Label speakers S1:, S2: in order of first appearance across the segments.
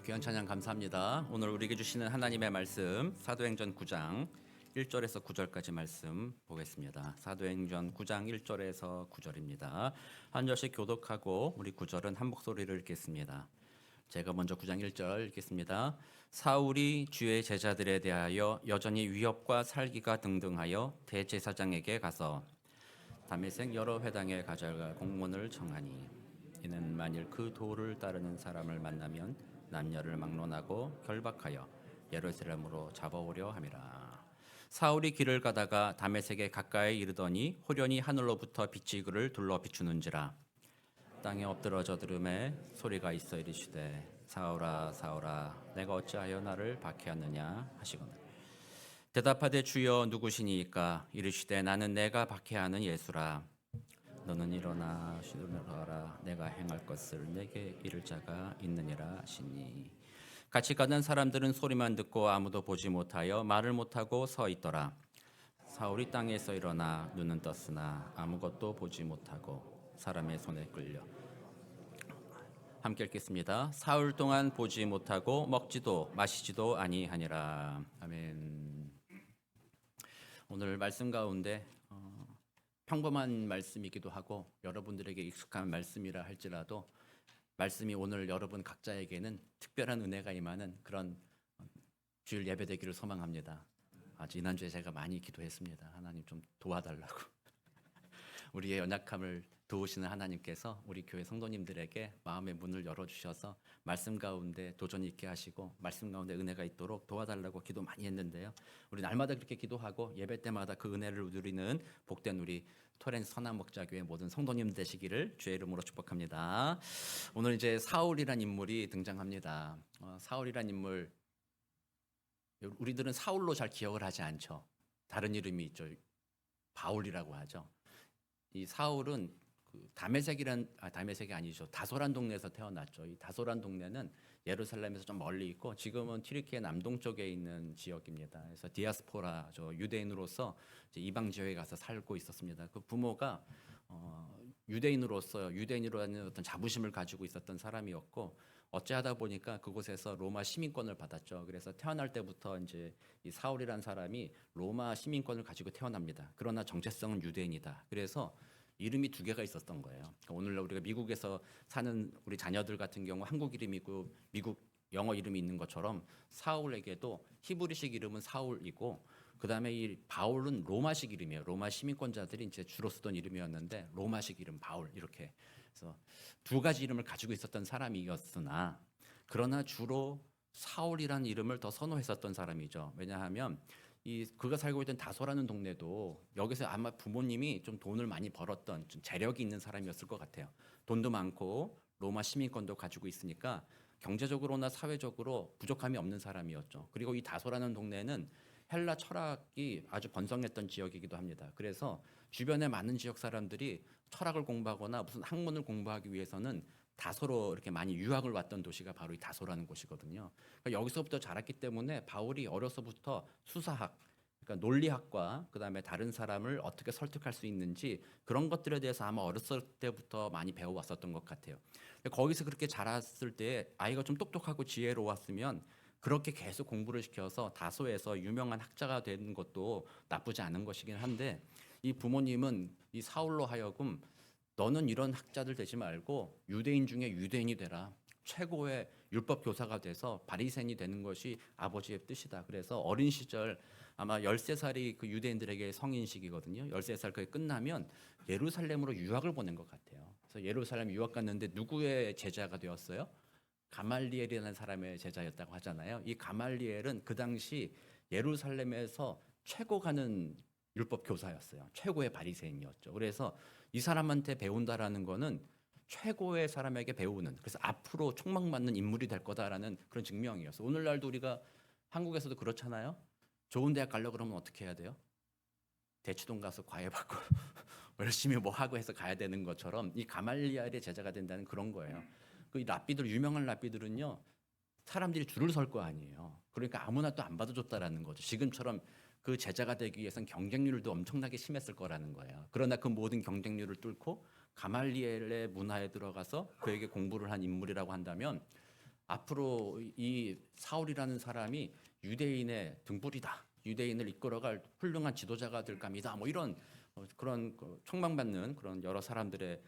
S1: 귀한 찬양 감사합니다. 오늘 우리에게 주시는 하나님의 말씀 사도행전 9장 1절에서 9절까지 말씀 보겠습니다. 사도행전 9장 1절에서 9절입니다. 한 절씩 교독하고 우리 9절은 한 목소리를 읽겠습니다. 제가 먼저 9장 1절 읽겠습니다. 사울이 주의 제자들에 대하여 여전히 위협과 살기가 등등하여 대제사장에게 가서 다메섹 여러 회당에 가져갈 공문을 청하니 이는 만일 그 도를 따르는 사람을 만나면 남녀를 막론하고 결박하여 예루살렘으로 잡아오려 함이라. 사울이 길을 가다가 다메섹에 가까이 이르더니 호련히 하늘로부터 빛이 그를 둘러 비추는지라. 땅에 엎드러져 들음에 소리가 있어 이르시되 사울아 사울아 내가 어찌하여 나를 박해하느냐 하시거늘. 대답하되 주여 누구시니이까? 이르시되 나는 내가 박해하는 예수라. 너는 일어나 시도하라. 내가 행할 것을 내게 이를 자가 있느니라 하시니 같이 가던 사람들은 소리만 듣고 아무도 보지 못하여 말을 못하고 서 있더라. 사울이 땅에서 일어나 눈은 떴으나 아무것도 보지 못하고 사람의 손에 끌려 함께 읽겠습니다. 사흘 동안 보지 못하고 먹지도 마시지도 아니하니라. 아멘. 오늘 말씀 가운데 평범한 말씀이기도 하고 여러분들에게 익숙한 말씀이라 할지라도 말씀이 오늘 여러분 각자에게는 특별한 은혜가 임하는 그런 주일 예배 되기를 소망합니다. 지난주에 제가 많이 기도했습니다. 하나님 좀 도와달라고. 우리의 연약함을 도우시는 하나님께서 우리 교회 성도님들에게 마음의 문을 열어주셔서 말씀 가운데 도전이 있게 하시고 말씀 가운데 은혜가 있도록 도와달라고 기도 많이 했는데요. 우리 날마다 그렇게 기도하고 예배 때마다 그 은혜를 누리는 복된 우리 토렌스 선한목자교회 모든 성도님 되시기를 주의 이름으로 축복합니다. 오늘 이제 사울이란 인물이 등장합니다. 사울이란 인물, 우리들은 사울로 잘 기억을 하지 않죠. 다른 이름이 있죠. 바울이라고 하죠. 이 사울은 다메섹이 아니죠. 다소란 동네에서 태어났죠. 이 다소란 동네는 예루살렘에서 좀 멀리 있고 지금은 튀르키예 남동쪽에 있는 지역입니다. 그래서 디아스포라, 유대인으로서 이제 이방 지역에 가서 살고 있었습니다. 그 부모가 유대인이라는 어떤 자부심을 가지고 있었던 사람이었고 어찌하다 보니까 그곳에서 로마 시민권을 받았죠. 그래서 태어날 때부터 이제 이 사울이라는 사람이 로마 시민권을 가지고 태어납니다. 그러나 정체성은 유대인이다. 그래서 이름이 두 개가 있었던 거예요. 그러니까 오늘날 우리가 미국에서 사는 우리 자녀들 같은 경우 한국 이름이 있고 미국 영어 이름이 있는 것처럼 사울에게도 히브리식 이름은 사울이고 그다음에 이 바울은 로마식 이름이에요. 로마 시민권자들이 이제 주로 쓰던 이름이었는데 로마식 이름 바울 이렇게. 그래서 두 가지 이름을 가지고 있었던 사람이었으나 그러나 주로 사울이라는 이름을 더 선호했었던 사람이죠. 왜냐하면 그가 살고 있던 다소라는 동네도 여기서 아마 부모님이 좀 돈을 많이 벌었던 좀 재력이 있는 사람이었을 것 같아요. 돈도 많고 로마 시민권도 가지고 있으니까 경제적으로나 사회적으로 부족함이 없는 사람이었죠. 그리고 이 다소라는 동네는 헬라 철학이 아주 번성했던 지역이기도 합니다. 그래서 주변에 많은 지역 사람들이 철학을 공부하거나 무슨 학문을 공부하기 위해서는 다소로 이렇게 많이 유학을 왔던 도시가 바로 이 다소라는 곳이거든요. 그러니까 여기서부터 자랐기 때문에 바울이 어려서부터 수사학, 그러니까 논리학과 그다음에 다른 사람을 어떻게 설득할 수 있는지 그런 것들에 대해서 아마 어렸을 때부터 많이 배워왔었던 것 같아요. 거기서 그렇게 자랐을 때 아이가 좀 똑똑하고 지혜로웠으면 그렇게 계속 공부를 시켜서 다소에서 유명한 학자가 되는 것도 나쁘지 않은 것이긴 한데 이 부모님은 이 사울로 하여금 너는 이런 학자들 되지 말고 유대인 중에 유대인이 되라. 최고의 율법 교사가 돼서 바리새인이 되는 것이 아버지의 뜻이다. 그래서 어린 시절 아마 13살이 그 유대인들에게 성인식이거든요. 13살 그게 끝나면 예루살렘으로 유학을 보낸 것 같아요. 그래서 예루살렘 유학 갔는데 누구의 제자가 되었어요? 가말리엘이라는 사람의 제자였다고 하잖아요. 이 가말리엘은 그 당시 예루살렘에서 최고 가는 율법 교사였어요. 최고의 바리새인이었죠. 그래서 이 사람한테 배운다라는 거는 최고의 사람에게 배우는, 그래서 앞으로 촉망받는 인물이 될 거다라는 그런 증명이었어요. 오늘날도 우리가 한국에서도 그렇잖아요. 좋은 대학 가려고 그러면 어떻게 해야 돼요? 대치동 가서 과외 받고 열심히 뭐 하고 해서 가야 되는 것처럼 이 가말리엘의 제자가 된다는 그런 거예요. 그 유명한 랍비들은요. 사람들이 줄을 설 거 아니에요. 그러니까 아무나 또 안 받아줬다라는 거죠. 지금처럼 그 제자가 되기 위해선 경쟁률도 엄청나게 심했을 거라는 거예요. 그러나 그 모든 경쟁률을 뚫고 가말리엘의 문화에 들어가서 그에게 공부를 한 인물이라고 한다면 앞으로 이 사울이라는 사람이 유대인의 등불이다. 유대인을 이끌어갈 훌륭한 지도자가 될 겁니다. 뭐 이런 그런 촉망받는 그런 여러 사람들의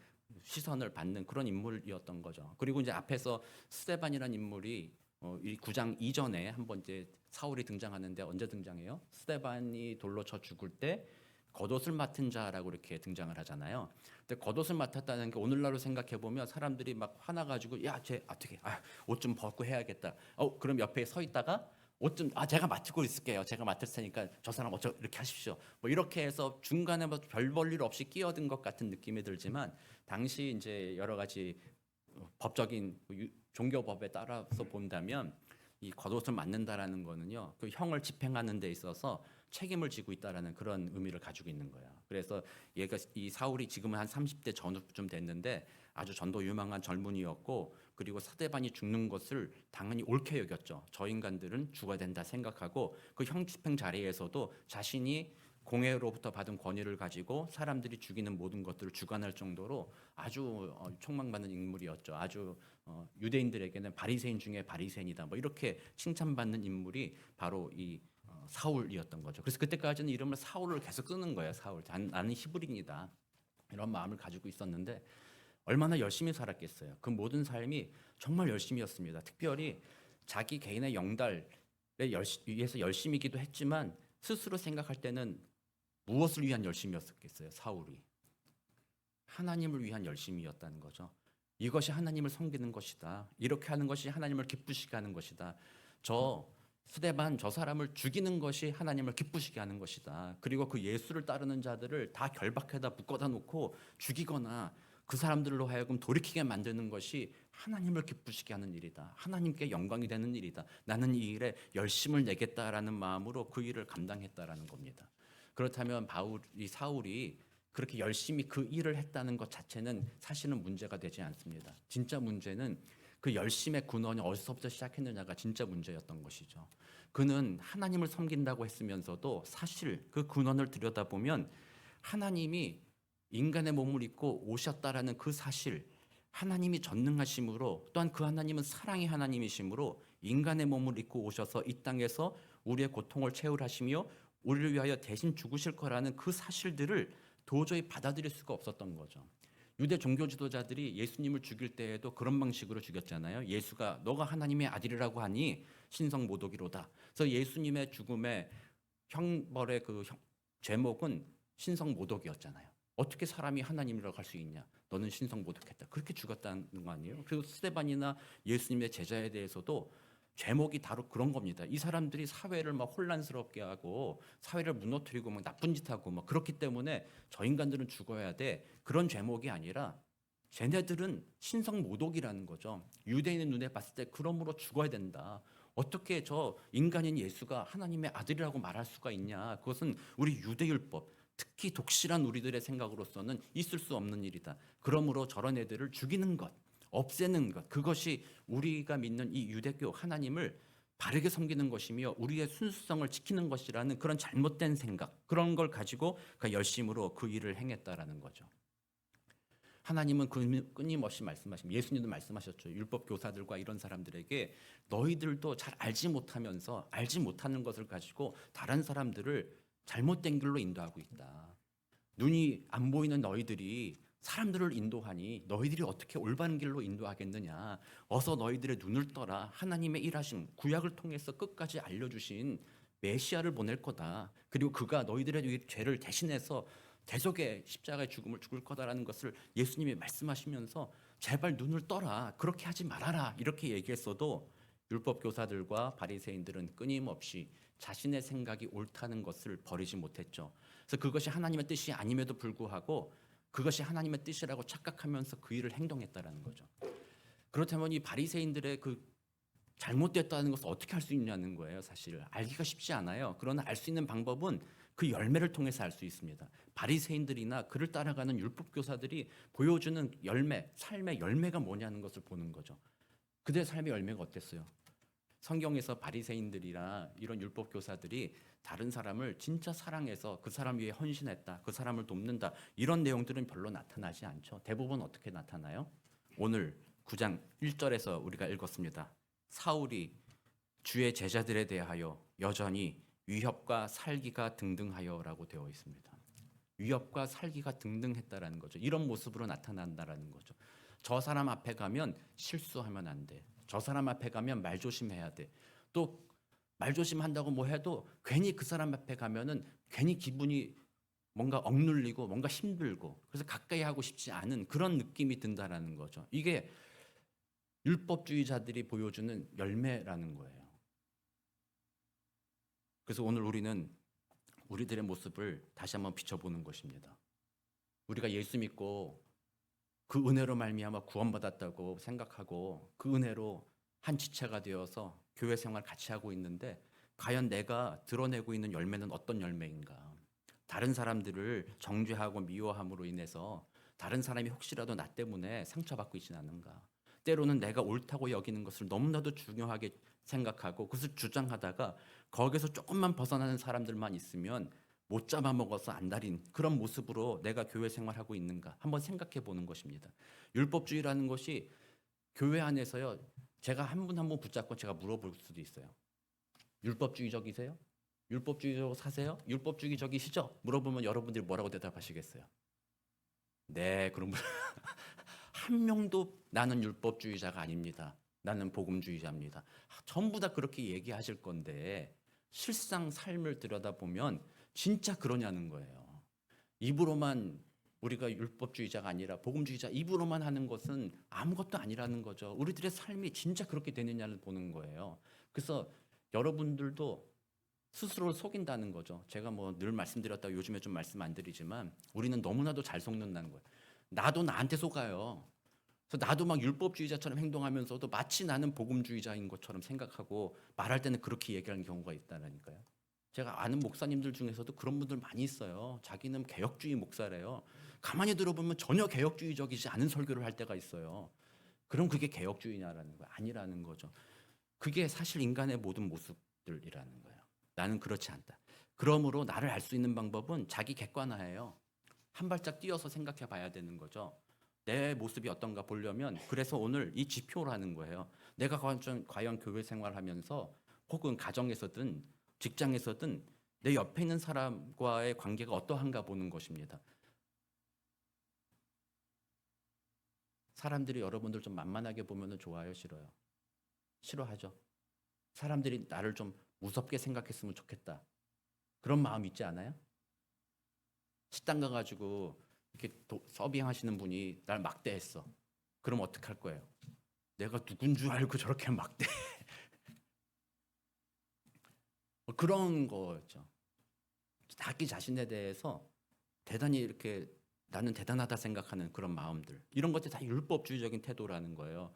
S1: 시선을 받는 그런 인물이었던 거죠. 그리고 이제 앞에서 스데반이라는 인물이 이 9장 이전에 한번 이제 사울이 등장하는데 언제 등장해요? 스데반이 돌로 쳐 죽을 때 겉옷을 맡은 자라고 이렇게 등장을 하잖아요. 근데 겉옷을 맡았다는 게 오늘날로 생각해 보면 사람들이 막 화나가지고 야, 쟤 어떻게 옷 좀 벗고 해야겠다. 그럼 옆에 서 있다가 옷 좀 제가 맡고 있을게요. 제가 맡을 테니까 저 사람 어쩌 이렇게 하십시오. 뭐 이렇게 해서 중간에 뭐 별 볼 일 없이 끼어든 것 같은 느낌이 들지만 당시 이제 여러 가지 법적인 종교법에 따라서 본다면 이 겉옷을 맡는다라는 거는요, 그 형을 집행하는 데 있어서 책임을 지고 있다라는 그런 의미를 가지고 있는 거야. 그래서 얘가 이 사울이 지금은 한 30대 전후쯤 됐는데 아주 전도 유망한 젊은이였고, 그리고 스데반이 죽는 것을 당연히 옳게 여겼죠. 저 인간들은 죽어야 된다 생각하고 그 형 집행 자리에서도 자신이 공회로부터 받은 권위를 가지고 사람들이 죽이는 모든 것들을 주관할 정도로 아주 촉망받는 인물이었죠. 아주 유대인들에게는 바리새인 중에 바리새인이다. 뭐 이렇게 칭찬받는 인물이 바로 이 사울이었던 거죠. 그래서 그때까지는 이름을 사울을 계속 쓰는 거예요. 사울. 나는 히브리인이다. 이런 마음을 가지고 있었는데 얼마나 열심히 살았겠어요. 그 모든 삶이 정말 열심이었습니다. 특별히 자기 개인의 영달에 위해서 열심이기도 했지만 스스로 생각할 때는 무엇을 위한 열심이었겠어요? 사울이 하나님을 위한 열심이었다는 거죠. 이것이 하나님을 섬기는 것이다. 이렇게 하는 것이 하나님을 기쁘시게 하는 것이다. 저 스데반 저 사람을 죽이는 것이 하나님을 기쁘시게 하는 것이다. 그리고 그 예수를 따르는 자들을 다 결박해다 묶어다 놓고 죽이거나 그 사람들로 하여금 돌이키게 만드는 것이 하나님을 기쁘시게 하는 일이다. 하나님께 영광이 되는 일이다. 나는 이 일에 열심을 내겠다라는 마음으로 그 일을 감당했다라는 겁니다. 그렇다면 사울이 그렇게 열심히 그 일을 했다는 것 자체는 사실은 문제가 되지 않습니다. 진짜 문제는 그 열심의 근원이 어디서부터 시작했느냐가 진짜 문제였던 것이죠. 그는 하나님을 섬긴다고 했으면서도 사실 그 근원을 들여다보면 하나님이 인간의 몸을 입고 오셨다라는 그 사실, 하나님이 전능하심으로 또한 그 하나님은 사랑의 하나님이심으로 인간의 몸을 입고 오셔서 이 땅에서 우리의 고통을 채울하시며 우리를 위하여 대신 죽으실 거라는 그 사실들을 도저히 받아들일 수가 없었던 거죠. 유대 종교 지도자들이 예수님을 죽일 때에도 그런 방식으로 죽였잖아요. 예수가 너가 하나님의 아들이라고 하니 신성 모독이로다. 그래서 예수님의 죽음의 형벌의 제목은 신성 모독이었잖아요. 어떻게 사람이 하나님이라고 할 수 있냐? 너는 신성 모독했다. 그렇게 죽었다는 거 아니에요? 그리고 스데반이나 예수님의 제자에 대해서도 제목이 바로 그런 겁니다. 이 사람들이 사회를 막 혼란스럽게 하고 사회를 무너뜨리고 막 나쁜 짓 하고 막 그렇기 때문에 저 인간들은 죽어야 돼. 그런 제목이 아니라 쟤네들은 신성 모독이라는 거죠. 유대인의 눈에 봤을 때 그러므로 죽어야 된다. 어떻게 저 인간인 예수가 하나님의 아들이라고 말할 수가 있냐? 그것은 우리 유대율법, 특히 독실한 우리들의 생각으로서는 있을 수 없는 일이다. 그러므로 저런 애들을 죽이는 것, 없애는 것, 그것이 우리가 믿는 이 유대교 하나님을 바르게 섬기는 것이며 우리의 순수성을 지키는 것이라는 그런 잘못된 생각, 그런 걸 가지고 열심으로 그 일을 행했다라는 거죠. 하나님은 끊임없이 말씀하십니다. 예수님도 말씀하셨죠. 율법 교사들과 이런 사람들에게 너희들도 잘 알지 못하면서 알지 못하는 것을 가지고 다른 사람들을 잘못된 길로 인도하고 있다. 눈이 안 보이는 너희들이 사람들을 인도하니 너희들이 어떻게 올바른 길로 인도하겠느냐. 어서 너희들의 눈을 떠라. 하나님의 일하신 구약을 통해서 끝까지 알려주신 메시아를 보낼 거다. 그리고 그가 너희들의 죄를 대신해서 대속의 십자가의 죽음을 죽을 거다라는 것을 예수님이 말씀하시면서 제발 눈을 떠라. 그렇게 하지 말아라. 이렇게 얘기했어도 율법 교사들과 바리새인들은 끊임없이 자신의 생각이 옳다는 것을 버리지 못했죠. 그래서 그것이 하나님의 뜻이 아님에도 불구하고 그것이 하나님의 뜻이라고 착각하면서 그 일을 행동했다라는 거죠. 그렇다면 이 바리새인들의 그 잘못됐다는 것을 어떻게 할 수 있냐는 거예요. 사실 알기가 쉽지 않아요. 그러나 알 수 있는 방법은 그 열매를 통해서 알 수 있습니다. 바리새인들이나 그를 따라가는 율법 교사들이 보여주는 열매, 삶의 열매가 뭐냐는 것을 보는 거죠. 그들의 삶의 열매가 어땠어요? 성경에서 바리새인들이나 이런 율법 교사들이 다른 사람을 진짜 사랑해서 그 사람 위해 헌신했다, 그 사람을 돕는다, 이런 내용들은 별로 나타나지 않죠. 대부분 어떻게 나타나요? 오늘 9장 1절에서 우리가 읽었습니다. 사울이 주의 제자들에 대하여 여전히 위협과 살기가 등등하여라고 되어 있습니다. 위협과 살기가 등등했다라는 거죠. 이런 모습으로 나타난다라는 거죠. 저 사람 앞에 가면 실수하면 안 돼. 저 사람 앞에 가면 말 조심해야 돼. 또 말 조심한다고 뭐 해도 괜히 그 사람 앞에 가면은 괜히 기분이 뭔가 억눌리고 뭔가 힘들고 그래서 가까이 하고 싶지 않은 그런 느낌이 든다라는 거죠. 이게 율법주의자들이 보여주는 열매라는 거예요. 그래서 오늘 우리는 우리들의 모습을 다시 한번 비춰보는 것입니다. 우리가 예수 믿고 그 은혜로 말미암아 구원받았다고 생각하고 그 은혜로 한 지체가 되어서 교회 생활 같이 하고 있는데 과연 내가 드러내고 있는 열매는 어떤 열매인가? 다른 사람들을 정죄하고 미워함으로 인해서 다른 사람이 혹시라도 나 때문에 상처받고 있지는 않은가? 때로는 내가 옳다고 여기는 것을 너무나도 중요하게 생각하고 그것을 주장하다가 거기서 조금만 벗어나는 사람들만 있으면 못 잡아먹어서 안달인 그런 모습으로 내가 교회 생활하고 있는가 한번 생각해 보는 것입니다. 율법주의라는 것이 교회 안에서요. 제가 한 분 한 분 붙잡고 제가 물어볼 수도 있어요. 율법주의적이세요? 율법주의적으로 사세요? 율법주의적이시죠? 물어보면 여러분들이 뭐라고 대답하시겠어요? 네, 그럼 한 명도 나는 율법주의자가 아닙니다. 나는 복음주의자입니다. 전부 다 그렇게 얘기하실 건데 실상 삶을 들여다보면 진짜 그러냐는 거예요. 입으로만 우리가 율법주의자가 아니라 복음주의자 입으로만 하는 것은 아무것도 아니라는 거죠. 우리들의 삶이 진짜 그렇게 되느냐를 보는 거예요. 그래서 여러분들도 스스로를 속인다는 거죠. 제가 뭐 늘 말씀드렸다고 요즘에 좀 말씀 안 드리지만 우리는 너무나도 잘 속는다는 거예요. 나도 나한테 속아요. 그래서 나도 막 율법주의자처럼 행동하면서도 마치 나는 복음주의자인 것처럼 생각하고 말할 때는 그렇게 얘기하는 경우가 있다라니까요. 제가 아는 목사님들 중에서도 그런 분들 많이 있어요. 자기는 개혁주의 목사래요. 가만히 들어보면 전혀 개혁주의적이지 않은 설교를 할 때가 있어요. 그럼 그게 개혁주의냐라는 거예요. 아니라는 거죠. 그게 사실 인간의 모든 모습들이라는 거예요. 나는 그렇지 않다. 그러므로 나를 알 수 있는 방법은 자기 객관화예요. 한 발짝 뛰어서 생각해 봐야 되는 거죠. 내 모습이 어떤가 보려면 그래서 오늘 이 지표라는 거예요. 내가 과연 교회 생활하면서 혹은 가정에서든 직장에서든 내 옆에 있는 사람과의 관계가 어떠한가 보는 것입니다. 사람들이 여러분들 좀 만만하게 보면 좋아요, 싫어요? 싫어하죠. 사람들이 나를 좀 무섭게 생각했으면 좋겠다. 그런 마음 있지 않아요? 식당 가가지고 이렇게 서빙하시는 분이 날 막대했어. 그럼 어떡할 거예요? 내가 누군 줄 알고 저렇게 막대. 그런 거죠. 자기 자신에 대해서 대단히 이렇게 나는 대단하다 생각하는 그런 마음들. 이런 것들이 다 율법주의적인 태도라는 거예요.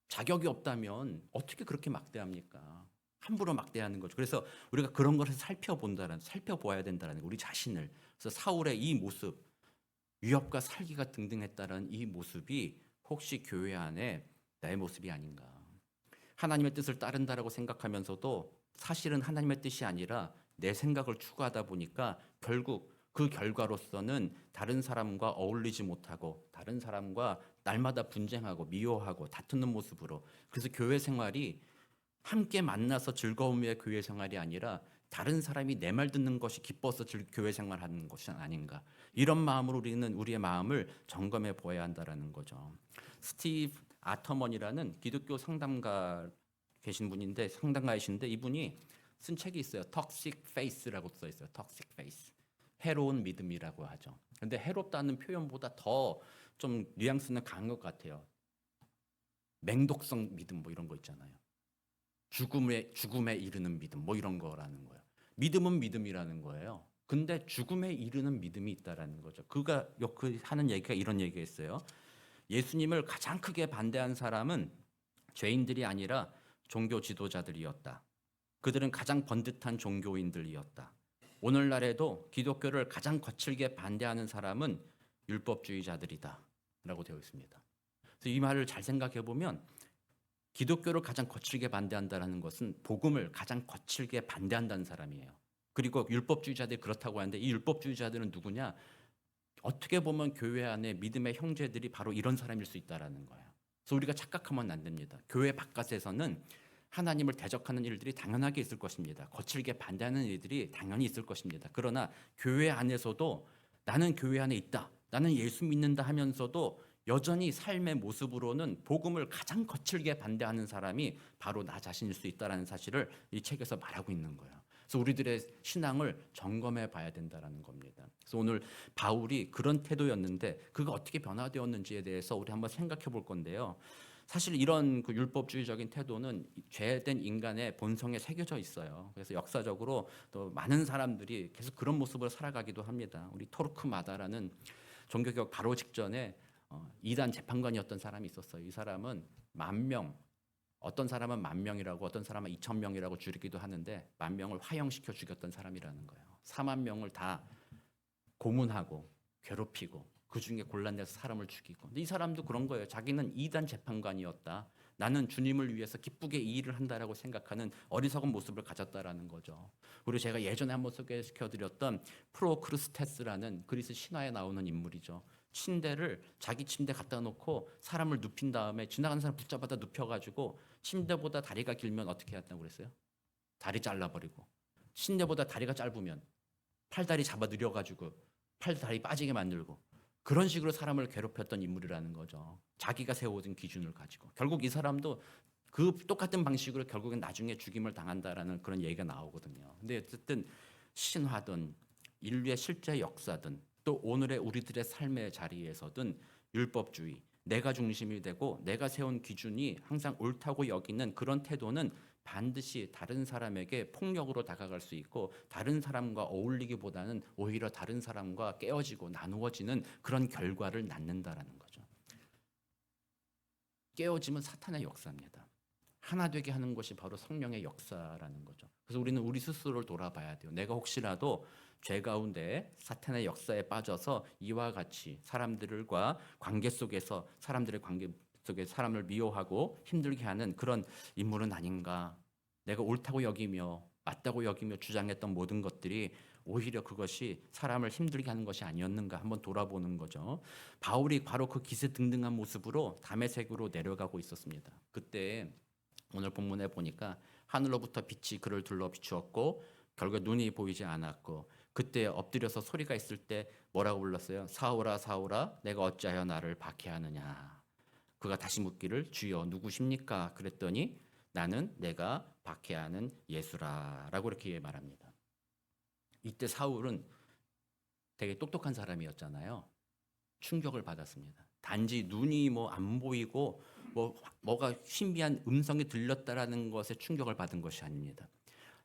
S1: 자격이 없다면 어떻게 그렇게 막대합니까? 함부로 막대하는 거죠. 그래서 우리가 그런 것을 살펴보아야 된다는 우리 자신을. 그래서 사울의 이 모습, 위협과 살기가 등등했다는 이 모습이 혹시 교회 안에 나의 모습이 아닌가? 하나님의 뜻을 따른다라고 생각하면서도 사실은 하나님의 뜻이 아니라 내 생각을 추구하다 보니까 결국 그 결과로서는 다른 사람과 어울리지 못하고 다른 사람과 날마다 분쟁하고 미워하고 다투는 모습으로 그래서 교회 생활이 함께 만나서 즐거움의 교회 생활이 아니라 다른 사람이 내 말 듣는 것이 기뻐서 교회 생활하는 것이 아닌가 이런 마음으로 우리는 우리의 마음을 점검해 보아야 한다라는 거죠. 스티브 아터먼이라는 기독교 상담가 계신 분인데 상담가이신데 이분이 쓴 책이 있어요. Toxic Faith라고 써 있어요. Toxic Faith. 해로운 믿음이라고 하죠. 근데 해롭다는 표현보다 더 좀 뉘앙스는 강한 것 같아요. 맹독성 믿음 뭐 이런 거 있잖아요. 죽음에 이르는 믿음 뭐 이런 거라는 거예요. 믿음은 믿음이라는 거예요. 근데 죽음에 이르는 믿음이 있다라는 거죠. 그가 하는 얘기가 이런 얘기했어요. 예수님을 가장 크게 반대한 사람은 죄인들이 아니라 종교 지도자들이었다. 그들은 가장 번듯한 종교인들이었다. 오늘날에도 기독교를 가장 거칠게 반대하는 사람은 율법주의자들이다 라고 되어 있습니다. 그래서 이 말을 잘 생각해 보면 기독교를 가장 거칠게 반대한다는 것은 복음을 가장 거칠게 반대한다는 사람이에요. 그리고 율법주의자들이 그렇다고 하는데 이 율법주의자들은 누구냐? 어떻게 보면 교회 안에 믿음의 형제들이 바로 이런 사람일 수 있다라는 거예요. 그래서 우리가 착각하면 안 됩니다. 교회 바깥에서는 하나님을 대적하는 일들이 당연하게 있을 것입니다. 거칠게 반대하는 일들이 당연히 있을 것입니다. 그러나 교회 안에서도 나는 교회 안에 있다, 나는 예수 믿는다 하면서도 여전히 삶의 모습으로는 복음을 가장 거칠게 반대하는 사람이 바로 나 자신일 수 있다는 사실을 이 책에서 말하고 있는 거예요. 그래서 우리들의 신앙을 점검해 봐야 된다는 겁니다. 그래서 오늘 바울이 그런 태도였는데 그가 어떻게 변화되었는지에 대해서 우리 한번 생각해 볼 건데요. 사실 이런 그 율법주의적인 태도는 죄된 인간의 본성에 새겨져 있어요. 그래서 역사적으로 또 많은 사람들이 계속 그런 모습으로 살아가기도 합니다. 우리 토르크마다라는 종교개혁 바로 직전에 이단 재판관이었던 사람이 있었어요. 이 사람은 10,000명, 어떤 사람은 10,000명이라고 어떤 사람은 2,000명이라고 줄이기도 하는데 10,000명을 화형시켜 죽였던 사람이라는 거예요. 40,000명을 다 고문하고 괴롭히고 그 중에 골라내서 사람을 죽이고. 근데 이 사람도 그런 거예요. 자기는 이단 재판관이었다. 나는 주님을 위해서 기쁘게 이 일을 한다라고 생각하는 어리석은 모습을 가졌다라는 거죠. 그리고 제가 예전에 한번 소개시켜드렸던 프로크루스테스라는 그리스 신화에 나오는 인물이죠. 침대를 자기 침대 갖다 놓고 사람을 눕힌 다음에 지나가는 사람 붙잡아다 눕혀가지고 침대보다 다리가 길면 어떻게 했다고 그랬어요? 다리 잘라버리고, 침대보다 다리가 짧으면 팔다리 잡아 늘려가지고 팔다리 빠지게 만들고, 그런 식으로 사람을 괴롭혔던 인물이라는 거죠. 자기가 세워둔 기준을 가지고. 결국 이 사람도 그 똑같은 방식으로 결국엔 나중에 죽임을 당한다라는 그런 얘기가 나오거든요. 근데 어쨌든 신화든 인류의 실제 역사든 또 오늘의 우리들의 삶의 자리에서든 율법주의, 내가 중심이 되고 내가 세운 기준이 항상 옳다고 여기는 그런 태도는 반드시 다른 사람에게 폭력으로 다가갈 수 있고 다른 사람과 어울리기보다는 오히려 다른 사람과 깨어지고 나누어지는 그런 결과를 낳는다라는 거죠. 깨어짐은 사탄의 역사입니다. 하나 되게 하는 것이 바로 성령의 역사라는 거죠. 그래서 우리는 우리 스스로를 돌아봐야 돼요. 내가 혹시라도 죄 가운데 사탄의 역사에 빠져서 이와 같이 사람들과 관계 속에서 사람들의 관계 속에 사람을 미워하고 힘들게 하는 그런 인물은 아닌가. 내가 옳다고 여기며 맞다고 여기며 주장했던 모든 것들이 오히려 그것이 사람을 힘들게 하는 것이 아니었는가 한번 돌아보는 거죠. 바울이 바로 그 기세등등한 모습으로 다메섹으로 내려가고 있었습니다. 그때 오늘 본문에 보니까 하늘로부터 빛이 그를 둘러 비추었고 결국 눈이 보이지 않았고 그때 엎드려서 소리가 있을 때 뭐라고 불렀어요? 사울아 사울아 내가 어찌하여 나를 박해하느냐. 그가 다시 묻기를 주여 누구십니까? 그랬더니 나는 내가 박해하는 예수라 라고 이렇게 말합니다. 이때 사울은 되게 똑똑한 사람이었잖아요. 충격을 받았습니다. 단지 눈이 뭐 안 보이고 뭐가 신비한 음성이 들렸다라는 것에 충격을 받은 것이 아닙니다.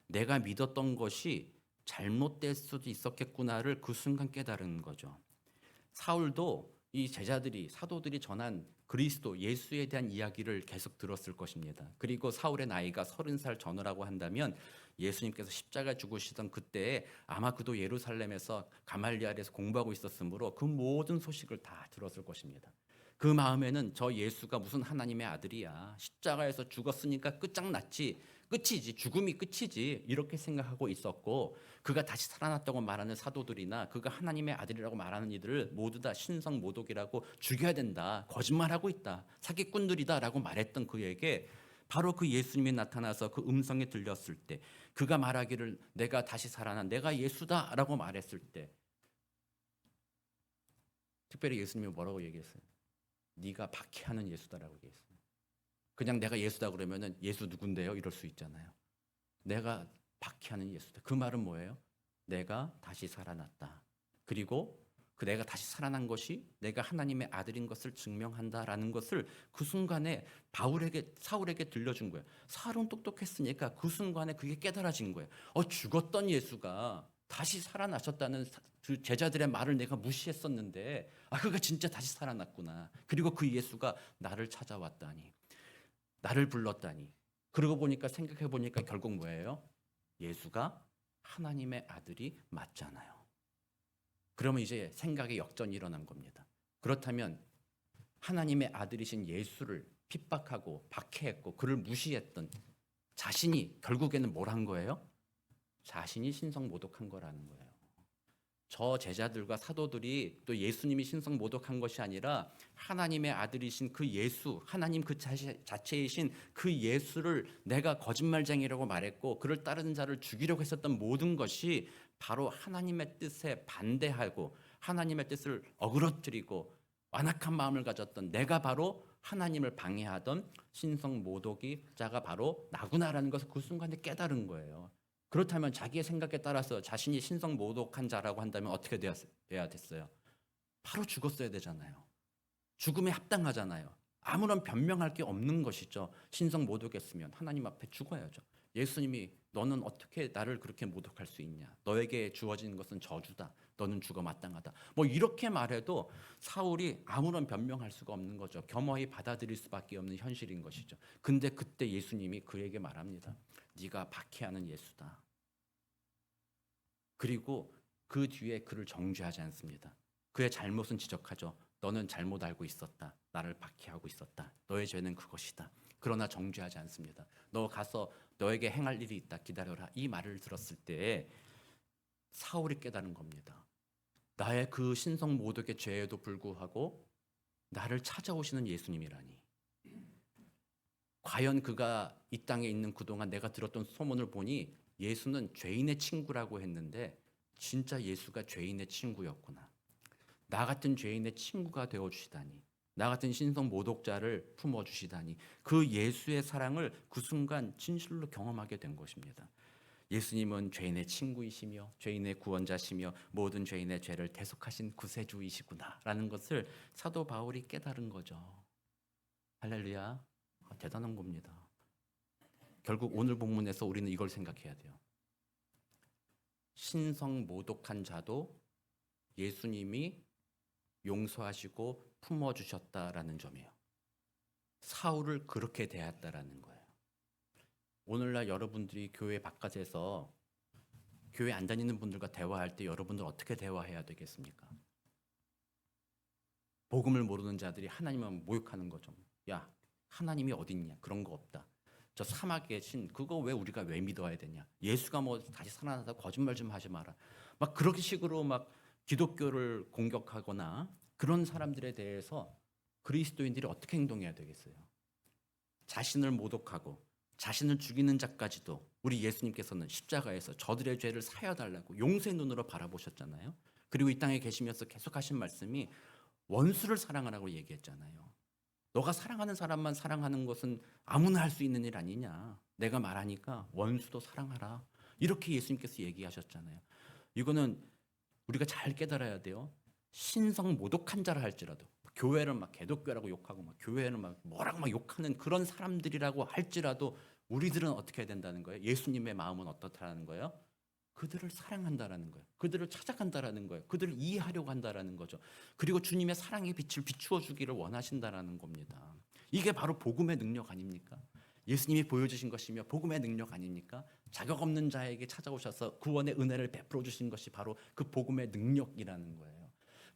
S1: 내가 믿었던 것이 잘못될 수도 있었겠구나를 그 순간 깨달은 거죠. 사울도 이 제자들이 사도들이 전한 그리스도 예수에 대한 이야기를 계속 들었을 것입니다. 그리고 사울의 나이가 30살 전후라고 한다면 예수님께서 십자가 죽으시던 그때에 아마 그도 예루살렘에서 가말리엘에서 공부하고 있었으므로 그 모든 소식을 다 들었을 것입니다. 그 마음에는 저 예수가 무슨 하나님의 아들이야. 십자가에서 죽었으니까 끝장났지. 끝이지. 죽음이 끝이지. 이렇게 생각하고 있었고 그가 다시 살아났다고 말하는 사도들이나 그가 하나님의 아들이라고 말하는 이들을 모두 다 신성모독이라고 죽여야 된다. 거짓말하고 있다. 사기꾼들이다라고 말했던 그에게 바로 그 예수님이 나타나서 그 음성이 들렸을 때 그가 말하기를 내가 다시 살아난 내가 예수다라고 말했을 때 특별히 예수님이 뭐라고 얘기했어요? 네가 박해하는 예수다라고 얘기했어요. 그냥 내가 예수다 그러면은 예수 누군데요? 이럴 수 있잖아요. 내가 박해하는 예수다. 그 말은 뭐예요? 내가 다시 살아났다. 그리고 그 내가 다시 살아난 것이 내가 하나님의 아들인 것을 증명한다라는 것을 그 순간에 사울에게 들려준 거예요. 사울은 똑똑했으니까 그 순간에 그게 깨달아진 거예요. 죽었던 예수가 다시 살아나셨다는 그 제자들의 말을 내가 무시했었는데 그가 진짜 다시 살아났구나. 그리고 그 예수가 나를 찾아왔다니. 나를 불렀다니. 그러고 보니까 생각해 보니까 결국 뭐예요? 예수가 하나님의 아들이 맞잖아요. 그러면 이제 생각의 역전이 일어난 겁니다. 그렇다면 하나님의 아들이신 예수를 핍박하고 박해했고 그를 무시했던 자신이 결국에는 뭘 한 거예요? 자신이 신성모독한 거라는 거예요. 저 제자들과 사도들이 또 예수님이 신성 모독한 것이 아니라 하나님의 아들이신 그 예수, 하나님 그 자체이신 그 예수를 내가 거짓말쟁이라고 말했고 그를 따르는 자를 죽이려고 했었던 모든 것이 바로 하나님의 뜻에 반대하고 하나님의 뜻을 어그러뜨리고 완악한 마음을 가졌던 내가 바로 하나님을 방해하던 신성 모독이 자가 바로 나구나라는 것을 그 순간에 깨달은 거예요. 그렇다면 자기의 생각에 따라서 자신이 신성 모독한 자라고 한다면 어떻게 돼야 됐어요? 바로 죽었어야 되잖아요. 죽음에 합당하잖아요. 아무런 변명할 게 없는 것이죠. 신성 모독했으면 하나님 앞에 죽어야죠. 예수님이 너는 어떻게 나를 그렇게 모독할 수 있냐? 너에게 주어진 것은 저주다. 너는 죽어 마땅하다. 뭐 이렇게 말해도 사울이 아무런 변명할 수가 없는 거죠. 겸허히 받아들일 수밖에 없는 현실인 것이죠. 근데 그때 예수님이 그에게 말합니다. 네가 박해하는 예수다. 그리고 그 뒤에 그를 정죄하지 않습니다. 그의 잘못은 지적하죠. 너는 잘못 알고 있었다. 나를 박해하고 있었다. 너의 죄는 그것이다. 그러나 정죄하지 않습니다. 너 가서 너에게 행할 일이 있다. 기다려라. 이 말을 들었을 때 사울이 깨달은 겁니다. 나의 그 신성 모독의 죄에도 불구하고 나를 찾아오시는 예수님이라니. 과연 그가 이 땅에 있는 그동안 내가 들었던 소문을 보니 예수는 죄인의 친구라고 했는데 진짜 예수가 죄인의 친구였구나. 나 같은 죄인의 친구가 되어주시다니. 나 같은 신성 모독자를 품어주시다니. 그 예수의 사랑을 그 순간 진실로 경험하게 된 것입니다. 예수님은 죄인의 친구이시며 죄인의 구원자시며 모든 죄인의 죄를 대속하신 구세주이시구나 라는 것을 사도 바울이 깨달은 거죠. 할렐루야. 대단한 겁니다. 결국 오늘 본문에서 우리는 이걸 생각해야 돼요. 신성 모독한 자도 예수님이 용서하시고 품어주셨다라는 점이에요. 사울을 그렇게 대했다라는 거예요. 오늘날 여러분들이 교회 바깥에서 교회 안 다니는 분들과 대화할 때 여러분들 어떻게 대화해야 되겠습니까? 복음을 모르는 자들이 하나님만 모욕하는 거죠. 야, 하나님이 어딨냐? 그런 거 없다. 저 사막의 신 그거 왜 믿어야 되냐? 예수가 뭐 다시 살아나다 거짓말 좀 하지 마라. 막 그렇게 식으로 막 기독교를 공격하거나 그런 사람들에 대해서 그리스도인들이 어떻게 행동해야 되겠어요? 자신을 모독하고 자신을 죽이는 자까지도 우리 예수님께서는 십자가에서 저들의 죄를 사여 달라고 용서의 눈으로 바라보셨잖아요. 그리고 이 땅에 계시면서 계속 하신 말씀이 원수를 사랑하라고 얘기했잖아요. 너가 사랑하는 사람만 사랑하는 것은 아무나 할 수 있는 일 아니냐. 내가 말하니까 원수도 사랑하라. 이렇게 예수님께서 얘기하셨잖아요. 이거는 우리가 잘 깨달아야 돼요. 신성 모독한 자라 할지라도 교회를 막 개독교라고 욕하고 막 교회는 막 뭐라고 막 욕하는 그런 사람들이라고 할지라도 우리들은 어떻게 해야 된다는 거예요? 예수님의 마음은 어떻다라는 거예요? 그들을 사랑한다라는 거예요. 그들을 찾아간다라는 거예요. 그들을 이해하려고 한다라는 거죠. 그리고 주님의 사랑의 빛을 비추어 주기를 원하신다라는 겁니다. 이게 바로 복음의 능력 아닙니까? 예수님이 보여주신 것이며 복음의 능력 아닙니까? 자격 없는 자에게 찾아오셔서 구원의 은혜를 베풀어 주신 것이 바로 그 복음의 능력이라는 거예요.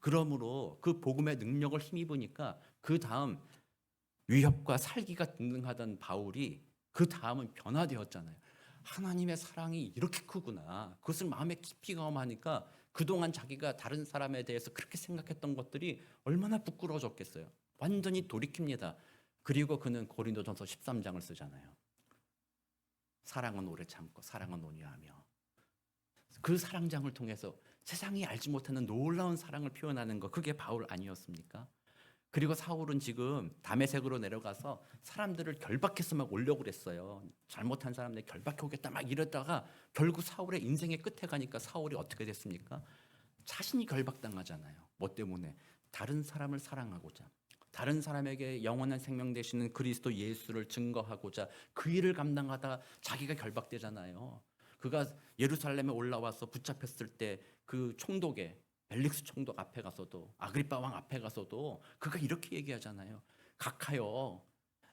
S1: 그러므로 그 복음의 능력을 힘입으니까 그 다음 위협과 살기가 등등하던 바울이 그 다음은 변화되었잖아요. 하나님의 사랑이 이렇게 크구나. 그것을 마음에 깊이 경험하니까 그동안 자기가 다른 사람에 대해서 그렇게 생각했던 것들이 얼마나 부끄러워졌겠어요. 완전히 돌이킵니다. 그리고 그는 고린도전서 13장을 쓰잖아요. 사랑은 오래 참고 사랑은 온유하며. 그 사랑장을 통해서 세상이 알지 못하는 놀라운 사랑을 표현하는 것, 그게 바울 아니었습니까? 그리고 사울은 지금 다메섹으로 내려가서 사람들을 결박해서 막 오려고 그랬어요. 잘못한 사람들 결박해 오겠다 막 이러다가 결국 사울의 인생의 끝에 가니까 사울이 어떻게 됐습니까? 자신이 결박당하잖아요. 뭐 때문에? 다른 사람을 사랑하고자, 다른 사람에게 영원한 생명 되시는 그리스도 예수를 증거하고자 그 일을 감당하다 자기가 결박되잖아요. 그가 예루살렘에 올라와서 붙잡혔을 때 그 총독에 벨릭스 총독 앞에 가서도 아그리빠 왕 앞에 가서도 그가 이렇게 얘기하잖아요. 각하여,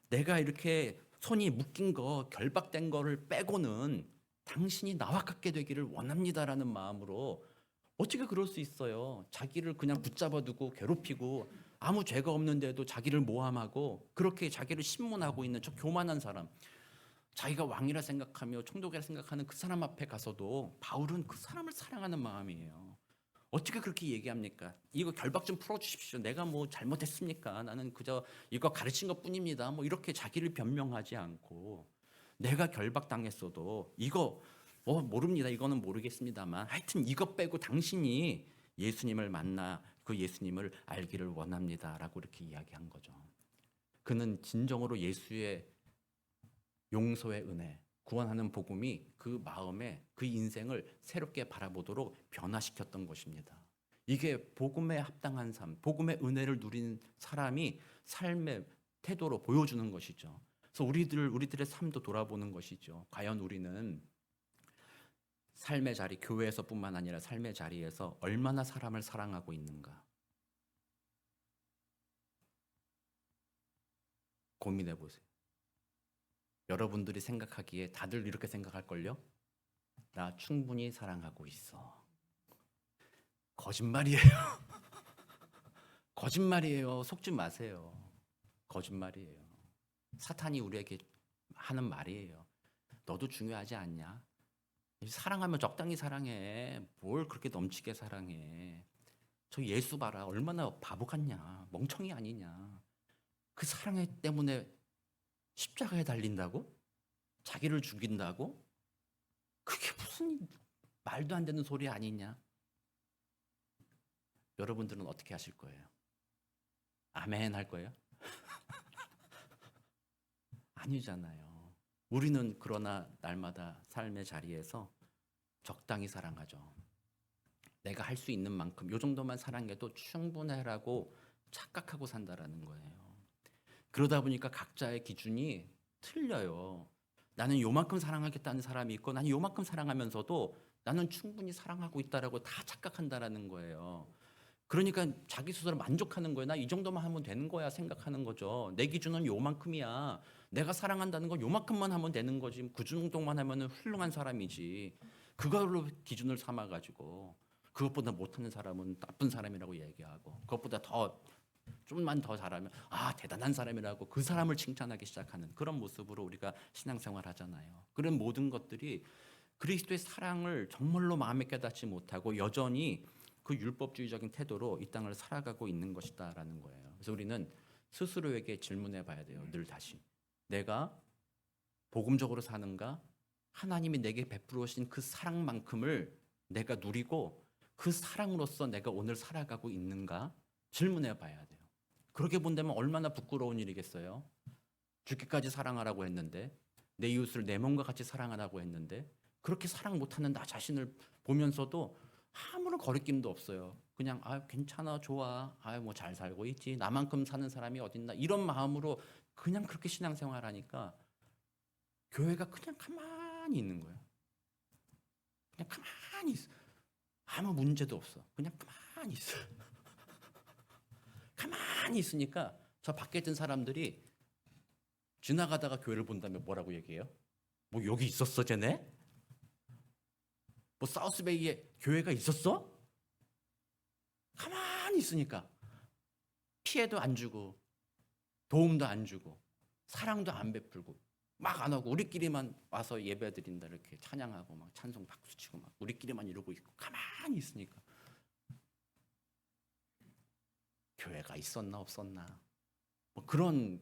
S1: 내가 이렇게 손이 묶인 거 결박된 거를 빼고는 당신이 나와 같게 되기를 원합니다라는 마음으로 어떻게 그럴 수 있어요? 자기를 그냥 붙잡아두고 괴롭히고 아무 죄가 없는데도 자기를 모함하고 그렇게 자기를 신문하고 있는 저 교만한 사람, 자기가 왕이라 생각하며 총독이라 생각하는 그 사람 앞에 가서도 바울은 그 사람을 사랑하는 마음이에요. 어떻게 그렇게 얘기합니까? 이거 결박 좀 풀어주십시오. 내가 뭐 잘못했습니까? 나는 그저 이거 가르친 것뿐입니다. 뭐 이렇게 자기를 변명하지 않고 내가 결박당했어도 이거 모릅니다. 이거는 모르겠습니다만 하여튼 이것 빼고 당신이 예수님을 만나 그 예수님을 알기를 원합니다라고 이렇게 이야기한 거죠. 그는 진정으로 예수의 용서의 은혜, 구원하는 복음이 그 마음에 그 인생을 새롭게 바라보도록 변화시켰던 것입니다. 이게 복음에 합당한 삶, 복음의 은혜를 누린 사람이 삶의 태도로 보여주는 것이죠. 그래서 우리들의 삶도 돌아보는 것이죠. 과연 우리는 삶의 자리, 교회에서뿐만 아니라 삶의 자리에서 얼마나 사람을 사랑하고 있는가 고민해 보세요. 여러분들이 생각하기에 다들 이렇게 생각할걸요? 나 충분히 사랑하고 있어. 거짓말이에요. 거짓말이에요. 속지 마세요. 거짓말이에요. 사탄이 우리에게 하는 말이에요. 너도 중요하지 않냐? 사랑하면 적당히 사랑해. 뭘 그렇게 넘치게 사랑해. 저 예수 봐라. 얼마나 바보 같냐. 멍청이 아니냐. 그 사랑 때문에 십자가에 달린다고? 자기를 죽인다고? 그게 무슨 말도 안 되는 소리 아니냐? 여러분들은 어떻게 하실 거예요? 아멘 할 거예요? 아니잖아요. 우리는 그러나 날마다 삶의 자리에서 적당히 사랑하죠. 내가 할 수 있는 만큼 요 정도만 사랑해도 충분해라고 착각하고 산다라는 거예요. 그러다 보니까 각자의 기준이 틀려요. 나는 요만큼 사랑하겠다는 사람이 있고 나는 요만큼 사랑하면서도 나는 충분히 사랑하고 있다라고 다 착각한다라는 거예요. 그러니까 자기 스스로 만족하는 거예요. 나 이 정도만 하면 되는 거야 생각하는 거죠. 내 기준은 요만큼이야. 내가 사랑한다는 건 요만큼만 하면 되는 거지. 그 정도만 하면 훌륭한 사람이지. 그걸로 기준을 삼아가지고 그것보다 못하는 사람은 나쁜 사람이라고 얘기하고 그것보다 더 좀만 더 잘하면 대단한 사람이라고 그 사람을 칭찬하기 시작하는 그런 모습으로 우리가 신앙생활 하잖아요. 그런 모든 것들이 그리스도의 사랑을 정말로 마음에 깨닫지 못하고 여전히 그 율법주의적인 태도로 이 땅을 살아가고 있는 것이다라는 거예요. 그래서 우리는 스스로에게 질문해 봐야 돼요. 늘 다시. 내가 복음적으로 사는가? 하나님이 내게 베풀어 주신 그 사랑만큼을 내가 누리고 그 사랑으로서 내가 오늘 살아가고 있는가? 질문해 봐야 돼요. 그렇게 본다면 얼마나 부끄러운 일이겠어요? 죽기까지 사랑하라고 했는데 내 이웃을 내 몸과 같이 사랑하라고 했는데 그렇게 사랑 못하는 나 자신을 보면서도 아무런 거리낌도 없어요. 그냥 괜찮아 좋아 뭐 잘 살고 있지 나만큼 사는 사람이 어딨나 이런 마음으로 그냥 그렇게 신앙생활하니까 교회가 그냥 가만히 있는 거예요. 그냥 가만히 있어. 아무 문제도 없어. 그냥 가만히 있어. 가만히 있으니까 저 밖에 있던 사람들이 지나가다가 교회를 본다면 뭐라고 얘기해요? 뭐 여기 있었어 쟤네? 뭐 사우스베이에 교회가 있었어? 가만히 있으니까 피해도 안 주고 도움도 안 주고 사랑도 안 베풀고 막 안 하고 우리끼리만 와서 예배 드린다 이렇게 찬양하고 막 찬송 박수치고 막 우리끼리만 이러고 있고 가만히 있으니까 교회가 있었나 없었나 뭐 그런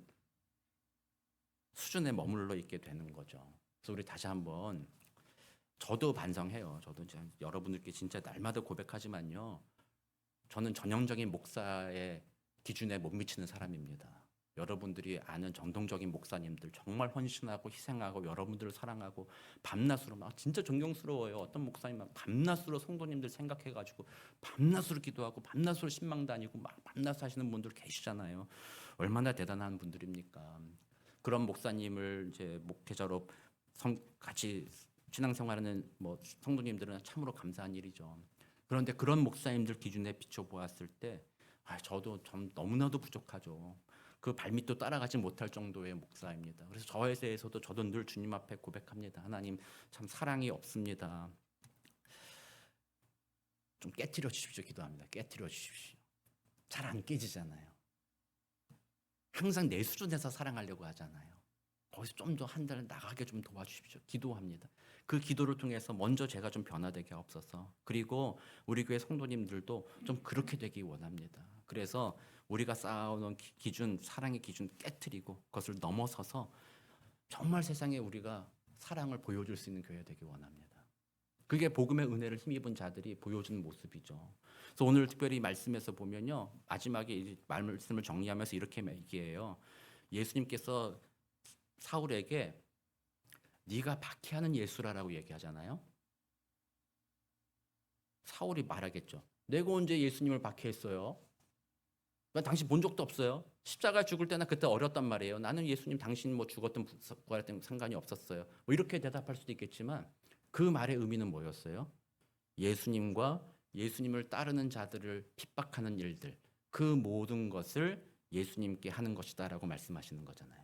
S1: 수준에 머물러 있게 되는 거죠. 그래서 우리 다시 한번 저도 반성해요. 저도 여러분들께 진짜 날마다 고백하지만요. 저는 전형적인 목사의 기준에 못 미치는 사람입니다. 여러분들이 아는 정통적인 목사님들 정말 헌신하고 희생하고 여러분들을 사랑하고 밤낮으로 막 진짜 존경스러워요. 어떤 목사님 막 밤낮으로 성도님들 생각해가지고 밤낮으로 기도하고 밤낮으로 신방 다니고 막 밤낮 하시는 분들 계시잖아요. 얼마나 대단한 분들입니까? 그런 목사님을 이제 목회자로 같이 신앙생활하는 뭐 성도님들은 참으로 감사한 일이죠. 그런데 그런 목사님들 기준에 비춰 보았을 때 저도 좀 너무나도 부족하죠. 그 발밑도 따라가지 못할 정도의 목사입니다. 그래서 저에 대해서도 저도 늘 주님 앞에 고백합니다. 하나님 참 사랑이 없습니다. 좀 깨트려 주십시오. 기도합니다. 깨트려 주십시오. 잘 안 깨지잖아요. 항상 내 수준에서 사랑하려고 하잖아요. 거기서 좀 더 한 달 나가게 좀 도와주십시오. 기도합니다. 그 기도를 통해서 먼저 제가 좀 변화되게 하옵소서. 그리고 우리 교회 성도님들도 좀 그렇게 되기 원합니다. 그래서 우리가 쌓아오는 기준, 사랑의 기준 깨트리고 그것을 넘어서서 정말 세상에 우리가 사랑을 보여줄 수 있는 교회가 되기 원합니다. 그게 복음의 은혜를 힘입은 자들이 보여주는 모습이죠. 그래서 오늘 특별히 말씀에서 보면요, 마지막에 이 말씀을 정리하면서 이렇게 얘기해요. 예수님께서 사울에게 네가 박해하는 예수라라고 얘기하잖아요. 사울이 말하겠죠. 내가 언제 예수님을 박해했어요? 난 당신 본 적도 없어요. 십자가 죽을 때나 그때 어렸단 말이에요. 나는 예수님 당신 뭐 죽었든 부활했든 상관이 없었어요. 뭐 이렇게 대답할 수도 있겠지만 그 말의 의미는 뭐였어요? 예수님과 예수님을 따르는 자들을 핍박하는 일들, 그 모든 것을 예수님께 하는 것이다라고 말씀하시는 거잖아요.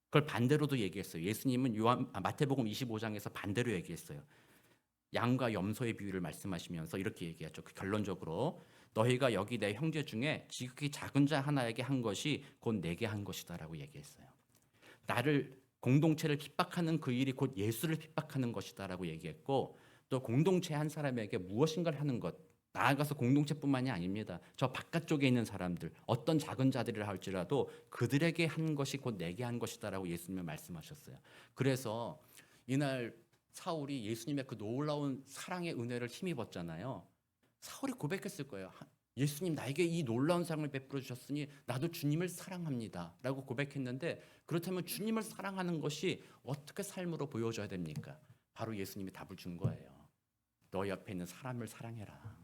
S1: 그걸 반대로도 얘기했어요. 예수님은 마태복음 25장에서 반대로 얘기했어요. 양과 염소의 비유를 말씀하시면서 이렇게 얘기하죠. 그 결론적으로 너희가 여기 내 형제 중에 지극히 작은 자 하나에게 한 것이 곧 내게 한 것이다라고 얘기했어요. 나를 공동체를 핍박하는 그 일이 곧 예수를 핍박하는 것이다라고 얘기했고 또 공동체 한 사람에게 무엇인가를 하는 것 나아가서 공동체뿐만이 아닙니다. 저 바깥쪽에 있는 사람들 어떤 작은 자들이라 할지라도 그들에게 한 것이 곧 내게 한 것이다라고 예수님은 말씀하셨어요. 그래서 이날 사울이 예수님의 그 놀라운 사랑의 은혜를 힘입었잖아요. 사울이 고백했을 거예요. 예수님 나에게 이 놀라운 사랑을 베풀어 주셨으니 나도 주님을 사랑합니다 라고 고백했는데 그렇다면 주님을 사랑하는 것이 어떻게 삶으로 보여줘야 됩니까? 바로 예수님이 답을 준 거예요. 너 옆에 있는 사람을 사랑해라.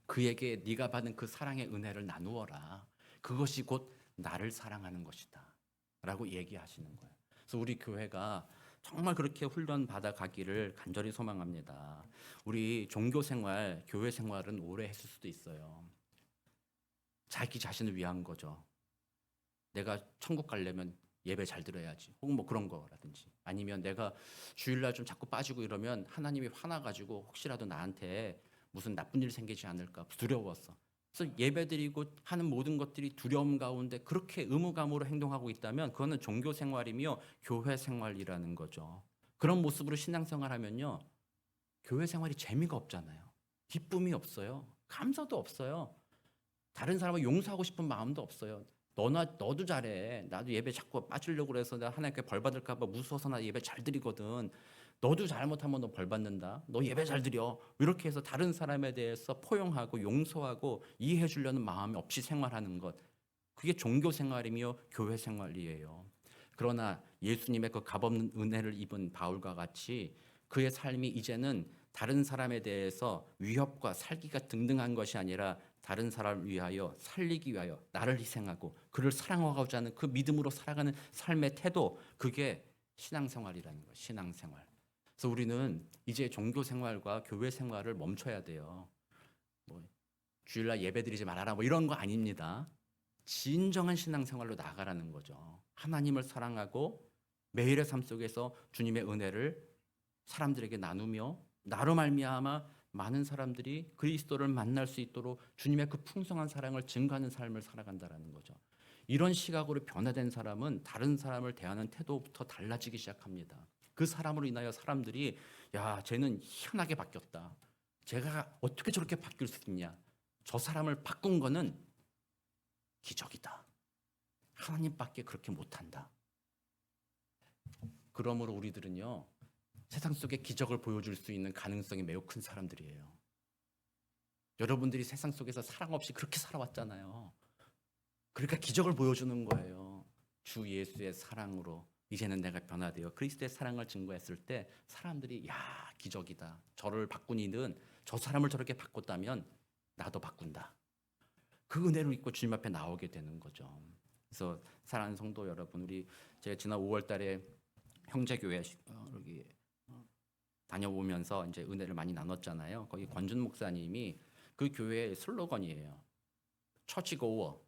S1: 그에게 네가 받은 그 사랑의 은혜를 나누어라. 그것이 곧 나를 사랑하는 것이다 라고 얘기하시는 거예요. 그래서 우리 교회가 정말 그렇게 훈련 받아가기를 간절히 소망합니다. 우리 종교 생활, 교회 생활은 오래 했을 수도 있어요. 자기 자신을 위한 거죠. 내가 천국 가려면 예배 잘 들어야지. 혹은 뭐 그런 거라든지. 아니면 내가 주일날 좀 자꾸 빠지고 이러면 하나님이 화나가지고 혹시라도 나한테 무슨 나쁜 일 생기지 않을까 두려웠어. 그래서 예배드리고 하는 모든 것들이 두려움 가운데 그렇게 의무감으로 행동하고 있다면 그거는 종교 생활이며 교회 생활이라는 거죠. 그런 모습으로 신앙생활하면요. 교회 생활이 재미가 없잖아요. 기쁨이 없어요. 감사도 없어요. 다른 사람을 용서하고 싶은 마음도 없어요. 너도 잘해. 나도 예배 자꾸 빠지려고 그래서 내가 하나님께 벌 받을까 봐 무서워서 나 예배 잘 드리거든. 너도 잘못하면 너 벌 받는다. 너 예배 잘 드려. 이렇게 해서 다른 사람에 대해서 포용하고 용서하고 이해해 주려는 마음이 없이 생활하는 것. 그게 종교 생활이며 교회 생활이에요. 그러나 예수님의 그 값없는 은혜를 입은 바울과 같이 그의 삶이 이제는 다른 사람에 대해서 위협과 살기가 등등한 것이 아니라 다른 사람을 위하여 살리기 위하여 나를 희생하고 그를 사랑하고자 하는 그 믿음으로 살아가는 삶의 태도, 그게 신앙생활이라는 거예요. 신앙생활. 그래서 우리는 이제 종교 생활과 교회 생활을 멈춰야 돼요. 뭐 주일날 예배드리지 말아라 뭐 이런 거 아닙니다. 진정한 신앙생활로 나아가라는 거죠. 하나님을 사랑하고 매일의 삶 속에서 주님의 은혜를 사람들에게 나누며 나로 말미암아 많은 사람들이 그리스도를 만날 수 있도록 주님의 그 풍성한 사랑을 증거하는 삶을 살아간다는 거죠. 이런 시각으로 변화된 사람은 다른 사람을 대하는 태도부터 달라지기 시작합니다. 그 사람으로 인하여 사람들이 야, 쟤는 희한하게 바뀌었다. 제가 어떻게 저렇게 바뀔 수 있냐. 저 사람을 바꾼 거는 기적이다. 하나님밖에 그렇게 못한다. 그러므로 우리들은요. 세상 속에 기적을 보여줄 수 있는 가능성이 매우 큰 사람들이에요. 여러분들이 세상 속에서 사랑 없이 그렇게 살아왔잖아요. 그러니까 기적을 보여주는 거예요. 주 예수의 사랑으로 이제는 내가 변화되어 그리스도의 사랑을 증거했을 때 사람들이 야, 기적이다. 저를 바꾼 이는 저 사람을 저렇게 바꿨다면 나도 바꾼다. 그 은혜를 입고 주님 앞에 나오게 되는 거죠. 그래서 사랑하는 성도 여러분, 제가 지난 5월 달에 형제교회 여기 다녀오면서 이제 은혜를 많이 나눴잖아요. 거기 권준 목사님이 그 교회의 슬로건이에요. 처치 고워.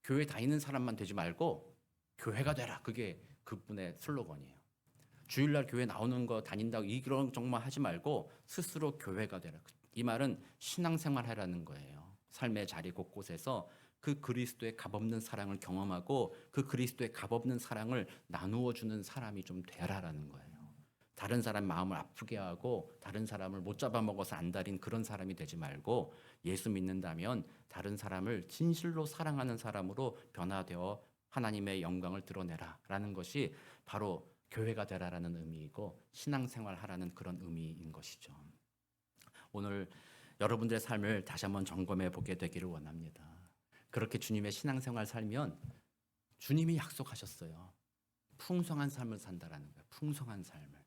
S1: 교회 다니는 사람만 되지 말고 교회가 되라. 그게 그분의 슬로건이에요. 주일날 교회 나오는 거 다닌다고 이런 정말 하지 말고 스스로 교회가 되라. 이 말은 신앙생활 하라는 거예요. 삶의 자리 곳곳에서 그 그리스도의 값없는 사랑을 경험하고 그 그리스도의 값없는 사랑을 나누어 주는 사람이 좀 되라라는 거예요. 다른 사람 마음을 아프게 하고 다른 사람을 못 잡아먹어서 안달인 그런 사람이 되지 말고 예수 믿는다면 다른 사람을 진실로 사랑하는 사람으로 변화되어 하나님의 영광을 드러내라라는 것이 바로 교회가 되라라는 의미이고 신앙생활 하라는 그런 의미인 것이죠. 오늘 여러분들의 삶을 다시 한번 점검해 보게 되기를 원합니다. 그렇게 주님의 신앙생활 살면 주님이 약속하셨어요. 풍성한 삶을 산다라는 거예요. 풍성한 삶을.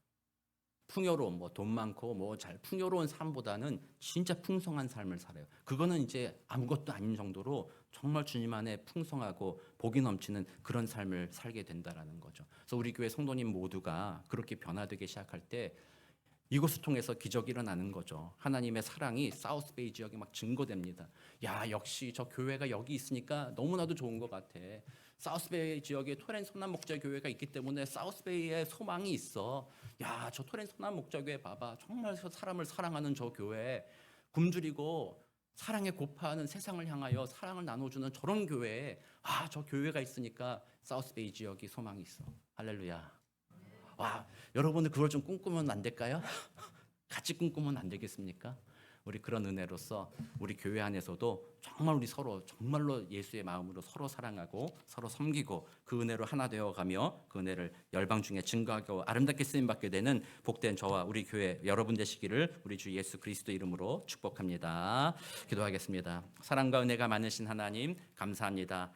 S1: 풍요로운 돈 많고 잘 풍요로운 삶보다는 진짜 풍성한 삶을 살아요. 그거는 이제 아무것도 아닌 정도로 정말 주님 안에 풍성하고 복이 넘치는 그런 삶을 살게 된다라는 거죠. 그래서 우리 교회 성도님 모두가 그렇게 변화되기 시작할 때 이곳을 통해서 기적이 일어나는 거죠. 하나님의 사랑이 사우스베이 지역에 막 증거됩니다. 야, 역시 저 교회가 여기 있으니까 너무나도 좋은 것 같아. 사우스베이 지역에 토렌 선한 목자교회가 있기 때문에 사우스베이에 소망이 있어. 야, 저 토렌 선한 목자교회 봐봐. 정말 사람을 사랑하는 저 교회. 굶주리고 사랑에 고파하는 세상을 향하여 사랑을 나눠주는 저런 교회에 저 교회가 있으니까 사우스베이 지역이 소망이 있어. 할렐루야. 와, 여러분들 그걸 좀 꿈꾸면 안 될까요? 같이 꿈꾸면 안 되겠습니까? 우리 그런 은혜로서 우리 교회 안에서도 정말 우리 서로 정말로 예수의 마음으로 서로 사랑하고 서로 섬기고 그 은혜로 하나 되어가며 그 은혜를 열방 중에 증거하고 아름답게 쓰임받게 되는 복된 저와 우리 교회 여러분 되시기를 우리 주 예수 그리스도 이름으로 축복합니다. 기도하겠습니다. 사랑과 은혜가 많으신 하나님 감사합니다.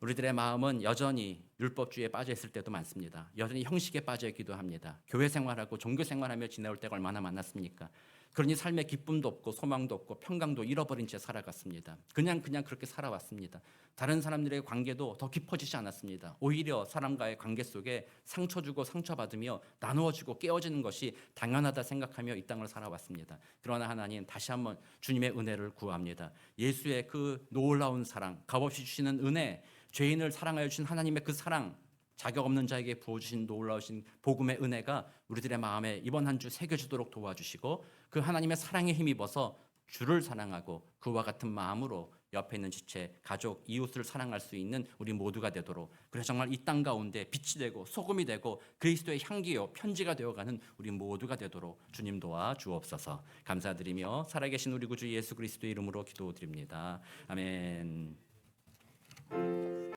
S1: 우리들의 마음은 여전히 율법주의에 빠져 있을 때도 많습니다. 여전히 형식에 빠져 있기도 합니다. 교회 생활하고 종교 생활하며 지내올 때가 얼마나 많았습니까? 그러니 삶에 기쁨도 없고 소망도 없고 평강도 잃어버린 채 살아갔습니다. 그냥 그렇게 살아왔습니다. 다른 사람들의 관계도 더 깊어지지 않았습니다. 오히려 사람과의 관계 속에 상처 주고 상처받으며 나누어지고 깨어지는 것이 당연하다 생각하며 이 땅을 살아왔습니다. 그러나 하나님 다시 한번 주님의 은혜를 구합니다. 예수의 그 놀라운 사랑, 값없이 주시는 은혜, 죄인을 사랑하여 주신 하나님의 그 사랑, 자격 없는 자에게 부어주신 놀라우신 복음의 은혜가 우리들의 마음에 이번 한 주 새겨지도록 도와주시고 그 하나님의 사랑에 힘입어서 주를 사랑하고 그와 같은 마음으로 옆에 있는 지체, 가족, 이웃을 사랑할 수 있는 우리 모두가 되도록, 그래서 정말 이 땅 가운데 빛이 되고 소금이 되고 그리스도의 향기요 편지가 되어가는 우리 모두가 되도록 주님 도와 주옵소서. 감사드리며 살아계신 우리 구주 예수 그리스도의 이름으로 기도드립니다. 아멘.